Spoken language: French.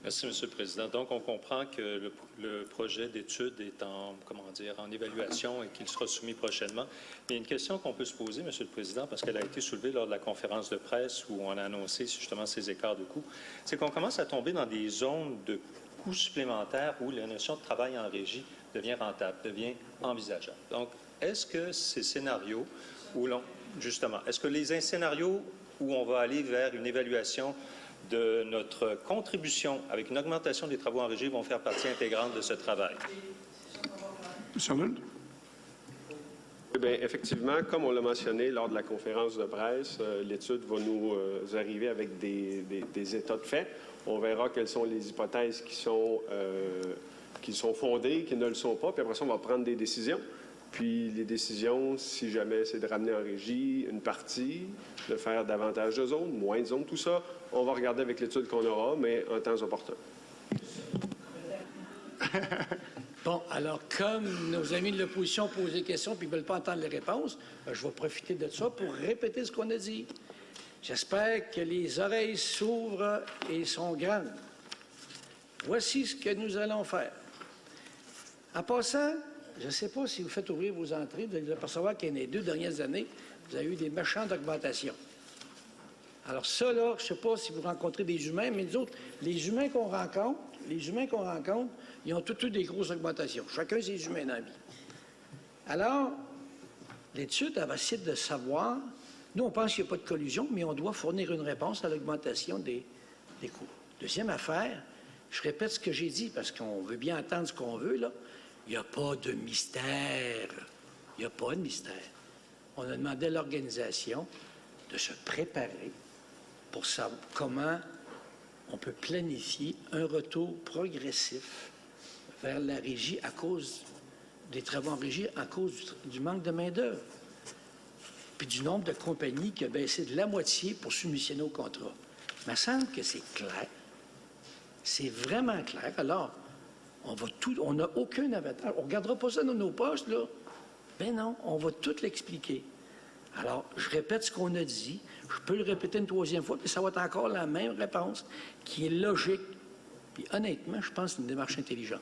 Merci, M. le Président. Donc, on comprend que le projet d'étude est en évaluation et qu'il sera soumis prochainement. Il y a une question qu'on peut se poser, M. le Président, parce qu'elle a été soulevée lors de la conférence de presse où on a annoncé justement ces écarts de coûts. C'est qu'on commence à tomber dans des zones de coûts supplémentaires où la notion de travail en régie devient rentable, devient envisageable. Donc, est-ce que ces scénarios où est-ce que les scénarios où on va aller vers une évaluation de notre contribution avec une augmentation des travaux en régie vont faire partie intégrante de ce travail? M. Lund. Eh bien, effectivement, comme on l'a mentionné lors de la conférence de presse, l'étude va nous arriver avec des états de fait. On verra quelles sont les hypothèses qui sont fondées, qui ne le sont pas, puis après ça, on va prendre des décisions. Puis les décisions, si jamais c'est de ramener en régie une partie, de faire davantage de zones, moins de zones, tout ça, on va regarder avec l'étude qu'on aura, mais en temps opportun. Bon, alors, comme nos amis de l'opposition posent des questions et ne veulent pas entendre les réponses, je vais profiter de ça pour répéter ce qu'on a dit. J'espère que les oreilles s'ouvrent et sont grandes. Voici ce que nous allons faire. En passant, je ne sais pas si vous faites ouvrir vos entrées, vous allez apercevoir que dans les 2 dernières années, vous avez eu des méchantes augmentations. Alors ça, là, je ne sais pas si vous rencontrez des humains, mais nous autres, les humains qu'on rencontre, ils ont tous eu des grosses augmentations. Chacun ses humains dans la vie. Alors, l'étude, elle va essayer de savoir. Nous, on pense qu'il n'y a pas de collusion, mais on doit fournir une réponse à l'augmentation des coûts. Deuxième affaire, je répète ce que j'ai dit, parce qu'on veut bien entendre ce qu'on veut, là. Il n'y a pas de mystère. Il n'y a pas de mystère. On a demandé à l'organisation de se préparer pour savoir comment on peut planifier un retour progressif vers la régie à cause des travaux en régie, à cause du manque de main-d'œuvre, puis du nombre de compagnies qui a baissé de la moitié pour soumissionner au contrat. Il me semble que c'est clair. C'est vraiment clair. Alors, on n'a aucun avantage. On ne regardera pas ça dans nos poches, là. Ben non, on va tout l'expliquer. Alors, je répète ce qu'on a dit. Je peux le répéter une 3e fois, puis ça va être encore la même réponse qui est logique. Puis honnêtement, je pense que c'est une démarche intelligente.